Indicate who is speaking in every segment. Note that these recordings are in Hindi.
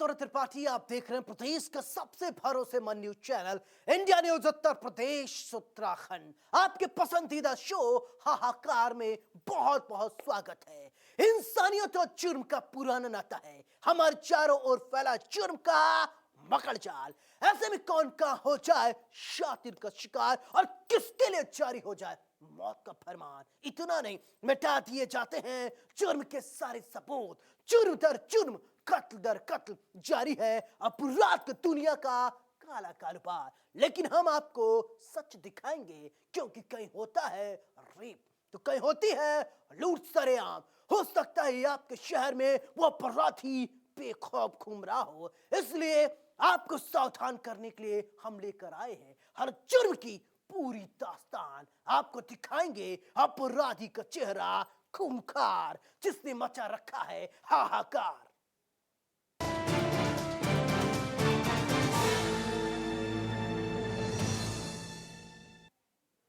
Speaker 1: सौरभ त्रिपाठी, आप देख रहे हैं प्रदेश का सबसे भरोसेमंद news channel India news Uttar Pradesh Uttarakhand. आपके पसंदीदा शो हाहाकार में बहुत बहुत स्वागत है। इंसानियत और जुर्म का पुराना नाता है, हमारे चारों ओर फैला जुर्म का मकड़ जाल। ऐसे में कौन का हो जाए शातिर का शिकार और किसके लिए जारी हो जाए मौत का फरमान। इतना नहीं, मिटा दिए जाते हैं जुर्म के सारे सबूत। जुर्म दर जुर्म, कत्ल दर कत्ल जारी है अपराध की दुनिया का काला कारोबार। लेकिन हम आपको सच दिखाएंगे, क्योंकि कहीं होता है रेप तो कहीं होती है लूट सरेआम। हो सकता है आपके शहर में वो अपराधी बेखौफ घूम रहा हो, इसलिए आपको सावधान करने के लिए हम लेकर आए हैं हर जुर्म की पूरी दास्तान। आपको दिखाएंगे अपराधी का चेहरा खूंखार, जिसने मचा रखा है हाहाकार।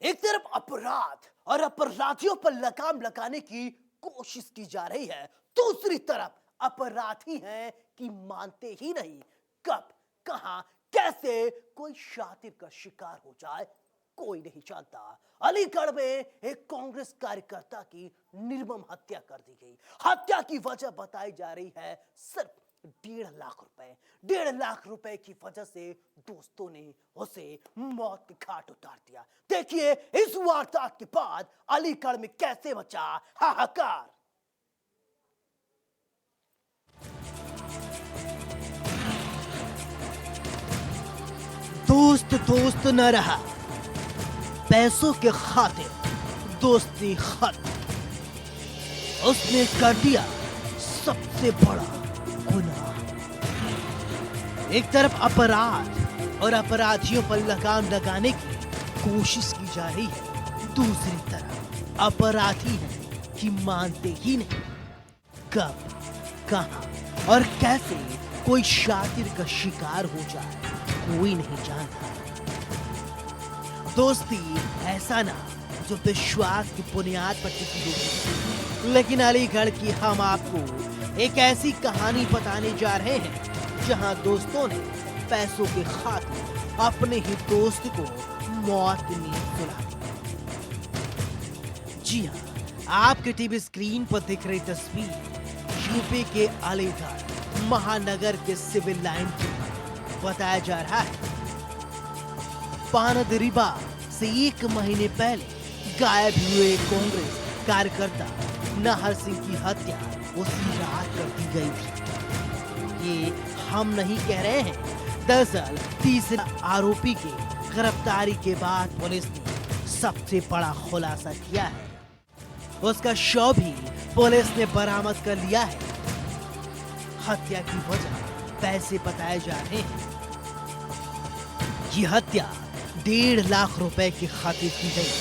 Speaker 1: एक तरफ अपराध और अपराधियों पर लगाम लगाने की कोशिश की जा रही है, दूसरी तरफ अपराधी हैं कि मानते ही नहीं। कब, कहां, कैसे कोई शातिर का शिकार हो जाए कोई नहीं जानता। अलीगढ़ में एक कांग्रेस कार्यकर्ता की निर्मम हत्या कर दी गई। हत्या की वजह बताई जा रही है सिर्फ 1.5 लाख रुपए। 1.5 लाख रुपए की वजह से दोस्तों ने उसे मौत के घाट उतार दिया। देखिए इस वारदात के बाद अलीगढ़ में कैसे मचा हाहाकार। दोस्त दोस्त न रहा, पैसों के खातिर दोस्ती खत्म। उसने कर दिया सबसे बड़ा गुनाह। एक तरफ अपराध और अपराधियों पर लगाम लगाने की कोशिश की जा रही है, दूसरी तरफ अपराधी हैं कि मानते ही नहीं। कब, कहां और कैसे कोई शातिर का शिकार हो जाए कोई नहीं जानता। दोस्ती ऐसा ना जो विश्वास की बुनियाद पर टिकी होगी, लेकिन अलीगढ़ की हम आपको एक ऐसी कहानी बताने जा रहे हैं जहां दोस्तों ने पैसों के खातिर अपने ही दोस्त को मौत की नींद सुला दी। जी हां, आपके टीवी स्क्रीन पर दिख रही तस्वीर यूपी के अलीगढ़ महानगर के सिविल लाइन की बताया जा रहा है। पानदरिबा से 1 महीने पहले गायब हुए कांग्रेस कार्यकर्ता नाहर सिंह की हत्या उसी रात कर दी गई थी। ये हम नहीं कह रहे हैं, दरअसल तीसरे आरोपी के गिरफ्तारी के बाद पुलिस ने सबसे बड़ा खुलासा किया है। उसका शव भी पुलिस ने बरामद कर लिया है। हत्या की वजह पैसे बताए जा रहे हैं। ये हत्या 1.5 लाख रुपए की खातिर की गई।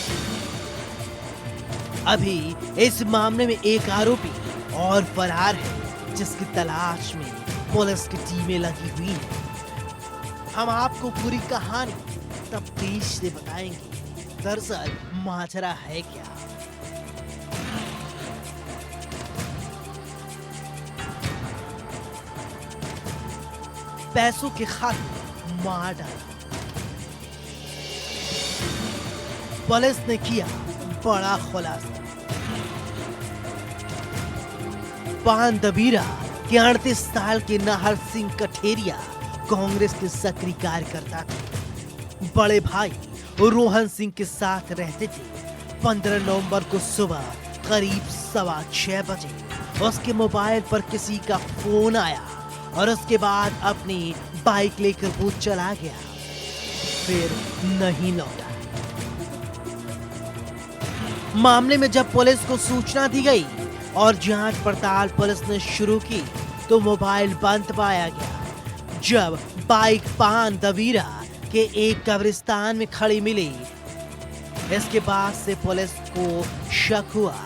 Speaker 1: अभी इस मामले में एक आरोपी और फरार है, जिसकी तलाश में पुलिस की टीमें लगी हुई हैं। हम आपको पूरी कहानी तफ्तीश से बताएंगे, दरअसल माजरा है क्या। पैसों के खातिर मार डाला। पुलिस ने किया बड़ा खुलासा। पानदबीरा के 38 साल के नाहर सिंह कठेरिया कांग्रेस के सक्रिय कार्यकर्ता थे। बड़े भाई रोहन सिंह के साथ रहते थे। 15 नवंबर को सुबह करीब 6:15 बजे उसके मोबाइल पर किसी का फोन आया और उसके बाद अपनी बाइक लेकर वो चला गया, फिर नहीं लौटा। मामले में जब पुलिस को सूचना दी गई और जांच पड़ताल पुलिस ने शुरू की तो मोबाइल बंद पाया गया। जब बाइक पानदबीरा के एक कब्रिस्तान में खड़ी मिली, इसके बाद से पुलिस को शक हुआ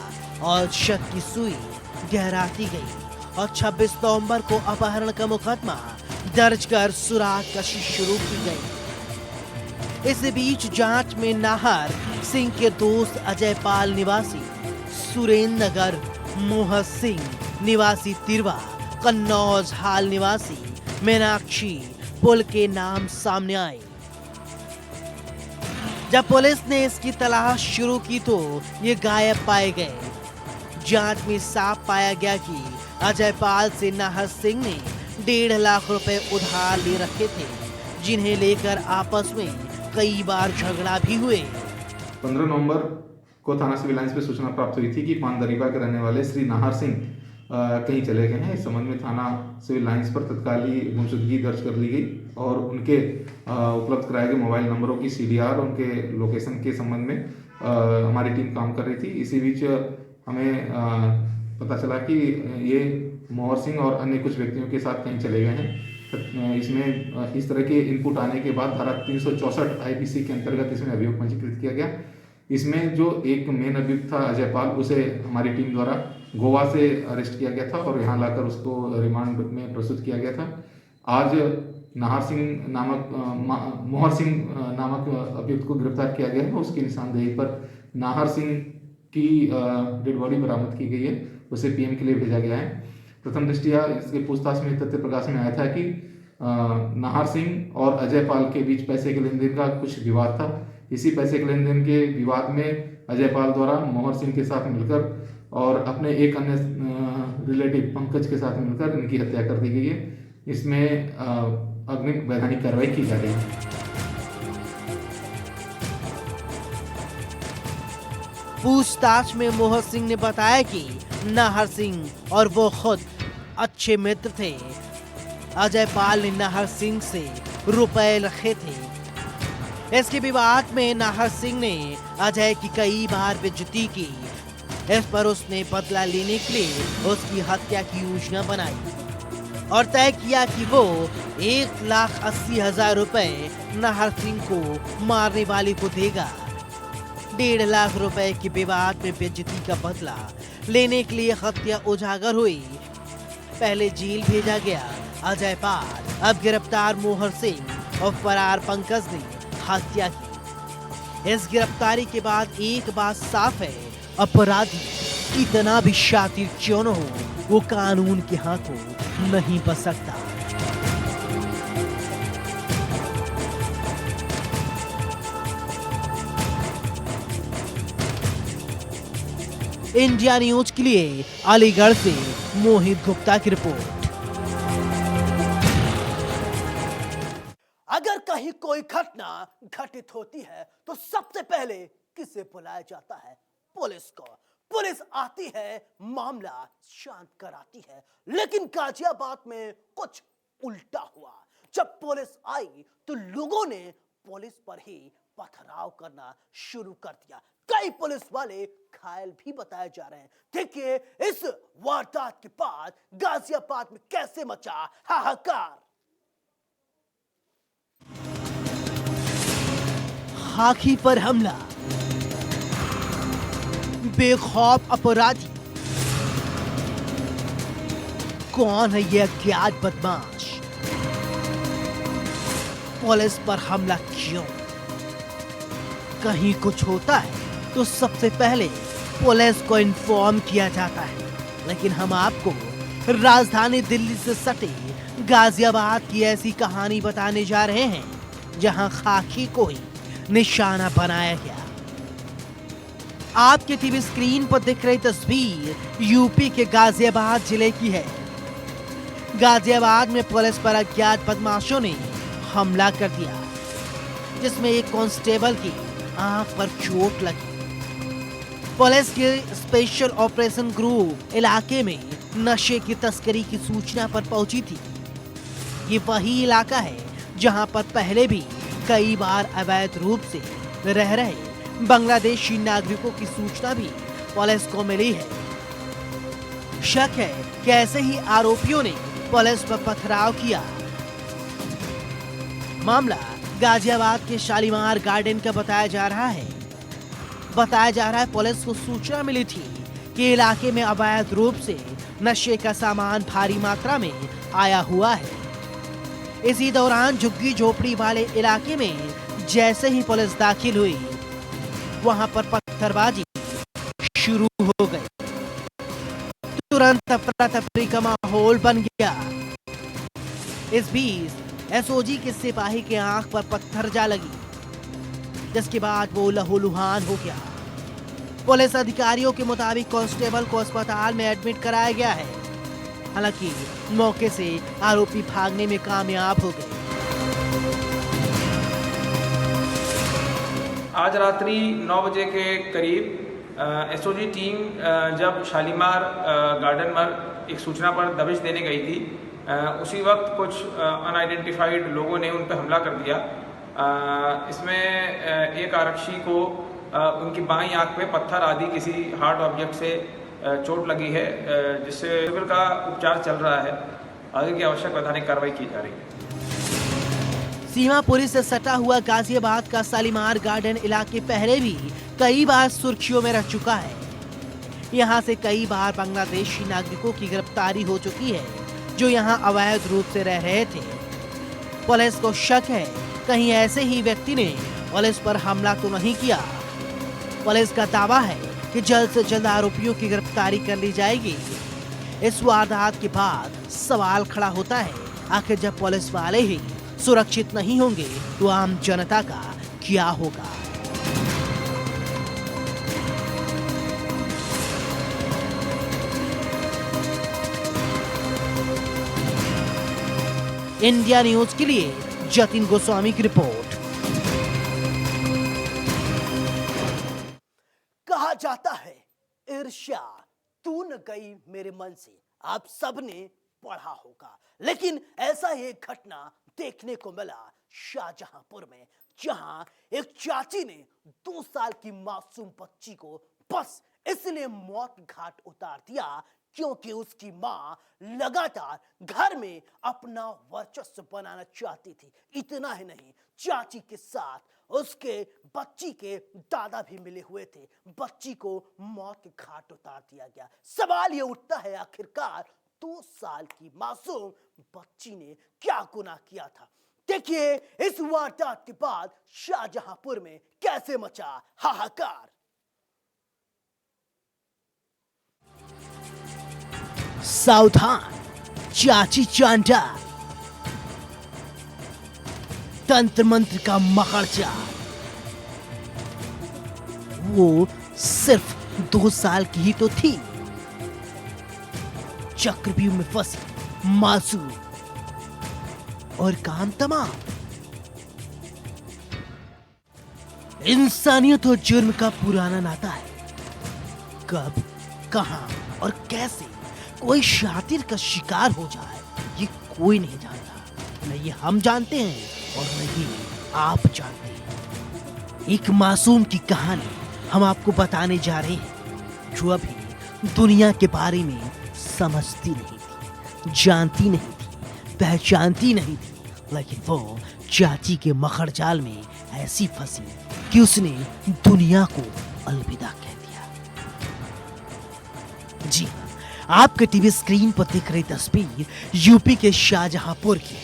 Speaker 1: और शक की सुई गहराती गई और 26 नवंबर को अपहरण का मुकदमा दर्ज कर सुराग कशी शुरू की गई। इस बीच जांच में नाहर सिंह के दोस्त अजय पाल निवासी सुरेंद्र नगर, मोहन सिंह निवासी तिरवा, कन्नौज हाल निवासी मीनाक्षी पुल के नाम सामने आए। जब पुलिस ने इसकी तलाश शुरू की तो ये गायब पाए गए। जांच में साफ पाया गया कि अजय पाल से नाहर सिंह ने 1.5 लाख रुपए उधार ले रखे थे, जिन्हें लेकर आपस में कई बार झगड़ा भी हुए।
Speaker 2: 15 नवंबर को थाना सिविल लाइंस पे सूचना प्राप्त हुई थी कि पानदरीबा के रहने वाले श्री नाहर सिंह कहीं चले गए हैं। इस संबंध में थाना सिविल लाइंस पर तत्काली गुमशुदगी दर्ज कर ली गई और उनके उपलब्ध कराए गए मोबाइल नंबरों की CDR, उनके लोकेशन के संबंध में हमारी टीम काम कर रही थी। इसी बीच हमें पता चला कि ये मोहर सिंह और अन्य कुछ व्यक्तियों के साथ कहीं चले गए हैं। इसमें इस तरह के इनपुट आने के बाद धारा 364 IPC के अंतर्गत इसमें अभियोग पंजीकृत किया गया। इसमें जो एक मेन अभियुक्त था अजय पाल, उसे हमारी टीम द्वारा गोवा से अरेस्ट किया गया था और यहाँ लाकर उसको रिमांड में प्रस्तुत किया गया था। आज मोहर सिंह नामक अभियुक्त को गिरफ्तार किया गया है। उसकी निशानदेही पर नाहर सिंह की डेड बॉडी बरामद की गई है, उसे PM के लिए भेजा गया है। प्रथम दृष्टया इसके पूछताछ में तथ्य प्रकाश में आया था कि नाहर सिंह और अजय पाल के बीच पैसे के लेन देन का कुछ विवाद था। इसी पैसे के लेन देन के विवाद में अजय पाल द्वारा मोहर सिंह के साथ मिलकर और अपने एक अन्य रिलेटिव पंकज के साथ मिलकर इनकी हत्या कर दी गई है। इसमें अग्रिम वैधानिक कार्रवाई की जा रही है।
Speaker 1: पूछताछ में मोहर सिंह ने बताया कि नाहर सिंह और वो खुद अच्छे मित्र थे। अजय पाल ने नाहर सिंह से रुपए रखे थे। इसके विवाद में नाहर सिंह ने अजय की कई बार बेइज्जती की। इस पर उसने बदला लेने के लिए उसकी हत्या की योजना बनाई और तय किया कि वो 1,80,000 रुपए नाहर सिंह को मारने वाले को देगा। 1.5 लाख रुपए के विवाद में बेइज्जती का बदला लेने के लिए हत्या उजागर हुई। पहले जेल भेजा गया अजय पाल, अब गिरफ्तार मोहर सिंह और फरार पंकज ने हत्या की। इस गिरफ्तारी के बाद एक बात साफ है, अपराधी कितना भी शातिर क्यों न हो, वो कानून के हाथों नहीं बच सकता। इंडिया न्यूज के लिए अलीगढ़ से मोहित गुप्ता की रिपोर्ट। अगर कहीं कोई घटना घटित होती है तो सबसे पहले किसे बुलाया जाता है? पुलिस को। पुलिस आती है, मामला शांत कराती है। लेकिन गाजियाबाद में कुछ उल्टा हुआ। जब पुलिस आई तो लोगों ने पुलिस पर ही पथराव करना शुरू कर दिया। कई पुलिस वाले घायल भी बताए जा रहे हैं। देखिए इस वारदात के बाद गाजियाबाद में कैसे मचा हाहाकार। खाकी पर हमला, बेखौफ अपराधी। कौन है यह अज्ञात बदमाश? पुलिस पर हमला क्यों? कहीं कुछ होता है तो सबसे पहले पुलिस को इन्फॉर्म किया जाता है। लेकिन हम आपको राजधानी दिल्ली से सटे गाजियाबाद की ऐसी कहानी बताने जा रहे हैं जहां खाकी को ही निशाना बनाया गया। आपके टीवी स्क्रीन पर दिख रही तस्वीर यूपी के गाजियाबाद जिले की है। गाजियाबाद में पुलिस पर अज्ञात बदमाशों ने हमला कर दिया, जिसमें एक कांस्टेबल की आंख पर चोट लगी। पुलिस के स्पेशल ऑपरेशन ग्रुप इलाके में नशे की तस्करी की सूचना पर पहुंची थी। ये वही इलाका है जहां पर पहले भी कई बार अवैध रूप से रह रहे बांग्लादेशी नागरिकों की सूचना भी पुलिस को मिली है। शक है कि ऐसे ही आरोपियों ने पुलिस पर पथराव किया। मामला गाजियाबाद के शालीमार गार्डन का बताया जा रहा है। पुलिस को सूचना मिली थी कि इलाके में अवैध रूप से नशे का सामान भारी मात्रा में आया हुआ है। इसी दौरान झुग्गी झोपड़ी वाले इलाके में जैसे ही पुलिस दाखिल हुई, वहां पर पत्थरबाजी शुरू हो गई। तुरंत अफरा तफरी का माहौल बन गया। इस बीच एसओजी के सिपाही के आंख पर पत्थर जा लगी, जिसके बाद वो लहूलुहान हो गया। पुलिस अधिकारियों के मुताबिक कांस्टेबल को अस्पताल में एडमिट कराया गया है। हालांकि मौके से आरोपी भागने में कामयाब हो गए।
Speaker 3: आज रात्रि 9 बजे के करीब एसओजी टीम जब शालीमार गार्डन में एक सूचना पर दबिश देने गई थी, उसी वक्त कुछ अनआइडेंटिफाइड लोगों ने उन पर हमला कर दिया। इसमें एक आरक्षी को उनकी बाईं आंख में पत्थर आदि किसी हार्ड ऑब्जेक्ट से चोट लगी है, जिससे सिविल का उपचार चल रहा है। आगे की आवश्यक वैधानिक कार्रवाई की जा रही है।
Speaker 1: सीमा पुलिस से सटा हुआ गाजियाबाद का शालीमार गार्डन इलाके पहले भी कई बार सुर्खियों में रह चुका है। यहाँ से कई बार बांग्लादेशी नागरिकों की गिरफ्तारी हो चुकी है, जो यहाँ अवैध रूप से रह रहे थे। पुलिस को शक है कहीं ऐसे ही व्यक्ति ने पुलिस पर हमला तो नहीं किया। पुलिस का दावा है कि जल्द से जल्द आरोपियों की गिरफ्तारी कर ली जाएगी। इस वारदात के बाद सवाल खड़ा होता है, आखिर जब पुलिस वाले ही सुरक्षित नहीं होंगे तो आम जनता का क्या होगा? इंडिया न्यूज के लिए जतिन गोस्वामी की रिपोर्ट। कहा जाता है ईर्ष्या तू न गई मेरे मन से, आप सबने पढ़ा होगा, लेकिन ऐसा ही एक घटना देखने को मिला शाहजहांपुर में, जहां एक चाची ने 2 साल की मासूम बच्ची को बस इसलिए मौत घाट उतार दिया क्योंकि उसकी मां लगातार घर में अपना वर्चस्व बनाना चाहती थी। इतना ही नहीं, चाची के साथ उसके बच्ची के दादा भी मिले हुए थे। बच्ची को मौत के घाट उतार दिया गया। सवाल ये उठता है, आखिरकार 2 साल की मासूम बच्ची ने क्या गुनाह किया था? देखिए इस वारदात के बाद शाहजहांपुर में कैसे मचा हाहाकार। सावधान चाची चांटा, तंत्र मंत्र का मखड़जाल। वो सिर्फ 2 साल की ही तो थी। चक्रव्यूह में फंसी मासूम और काम तमाम। इंसानियत और जुर्म का पुराना नाता है। कब, कहां और कैसे कोई शातिर का शिकार हो जाए, ये कोई नहीं जानता। न ये हम जानते हैं और न ये आप जानते हैं। एक मासूम की कहानी हम आपको बताने जा रहे हैं, जो अभी दुनिया के बारे में समझती नहीं थी, जानती नहीं थी, पहचानती नहीं थी, लेकिन वो चाची के मखड़जाल में ऐसी फंसी कि उसने दुनिया को अलविदा कह दिया। जी हाँ, आपके टीवी स्क्रीन पर दिख रही तस्वीर यूपी के शाहजहांपुर की।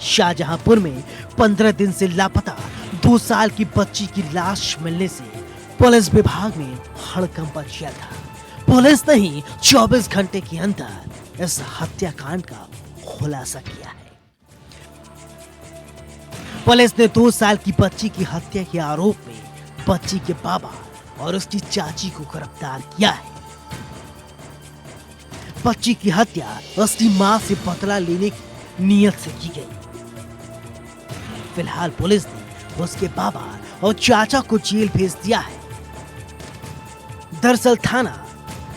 Speaker 1: शाहजहांपुर में 15 दिन से लापता 2 साल की बच्ची की लाश मिलने से पुलिस विभाग में हड़कंप मच गया था। पुलिस ने ही 24 घंटे के अंदर इस हत्याकांड का खुलासा किया है। पुलिस ने 2 साल की बच्ची की हत्या के आरोप में बच्ची के बाबा और उसकी चाची को गिरफ्तार किया है। बच्ची की हत्या उसकी मां से बदला लेने की नीयत से की गई। फिलहाल पुलिस ने उसके बाबा और चाचा को जेल भेज दिया है। दरअसल थाना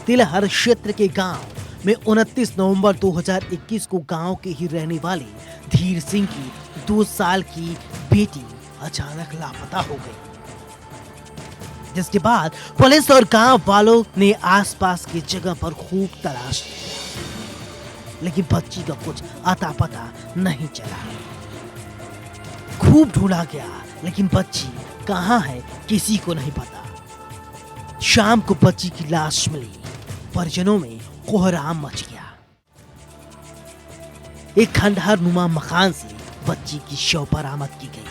Speaker 1: तिलहर क्षेत्र के गांव में 29 नवंबर 2021 को गांव के ही रहने वाले धीर सिंह की 2 साल की बेटी अचानक लापता हो गई, जिसके बाद पुलिस और गांव वालों ने आसपास की जगह पर खूब तलाश किया, लेकिन बच्ची का कुछ अता पता नहीं चला। खूब ढूंढा गया, लेकिन बच्ची कहां है किसी को नहीं पता। शाम को बच्ची की लाश मिली, परिजनों में कोहराम मच गया। एक खंडहर नुमा मकान से बच्ची की शव बरामद की गई।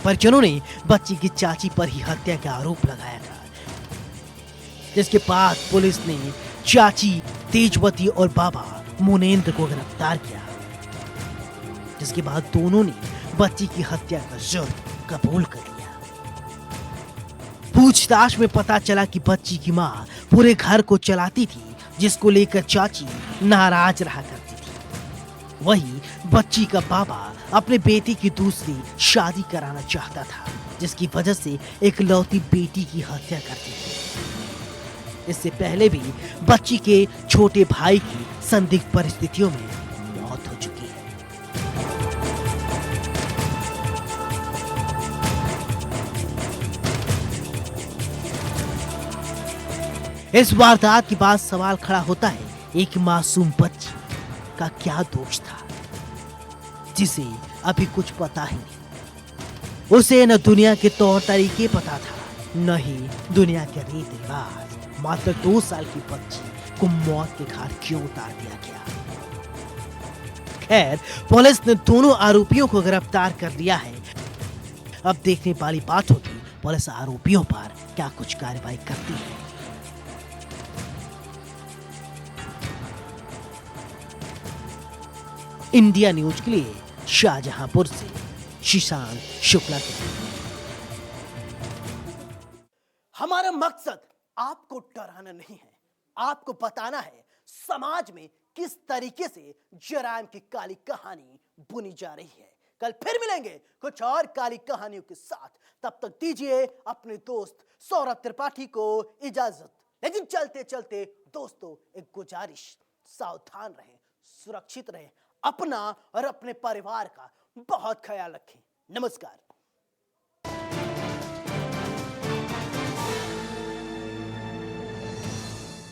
Speaker 1: परिजनों ने बच्ची की चाची पर ही हत्या का आरोप लगाया था, जिसके बाद पुलिस ने चाची तेजवती और बाबा मुनेंद्र को गिरफ्तार किया, जिसके बाद दोनों ने बच्ची की हत्या का जुर्म कबूल कर लिया। पूछताछ में पता चला कि बच्ची की मां पूरे घर को चलाती थी, जिसको लेकर चाची नाराज रहा करती थी। वहीं बच्ची का बाबा अपने बेटी की दूसरी शादी कराना चाहता था, जिसकी वजह से इकलौती बेटी की हत्या कर दी थी। इससे पहले भी बच्ची के छोटे भाई की संदिग्ध परिस्थितियों में मौत हो चुकी है। इस वारदात के बाद सवाल खड़ा होता है, एक मासूम बच्ची का क्या दोष था, जिसे अभी कुछ पता ही नहीं। उसे न दुनिया के तौर तरीके पता था, न ही दुनिया के रीत रिवाज। मात्र 2 साल की बच्ची को मौत के घाट क्यों उतार दिया गया? खैर, पुलिस ने दोनों आरोपियों को गिरफ्तार कर लिया है। अब देखने वाली बात होगी पुलिस आरोपियों पर क्या कुछ कार्रवाई करती है। इंडिया न्यूज के लिए शाहजहांपुर से शीशांत शुक्ला की हमारा मकसद आपको डराना नहीं है, आपको बताना है समाज में किस तरीके से जराइम की काली कहानी बुनी जा रही है। कल फिर मिलेंगे कुछ और काली कहानियों के साथ। तब तक दीजिए अपने दोस्त सौरभ त्रिपाठी को इजाजत। लेकिन चलते चलते दोस्तों एक गुजारिश, सावधान रहें, सुरक्षित रहें, अपना और अपने परिवार का बहुत ख्याल रखें। नमस्कार।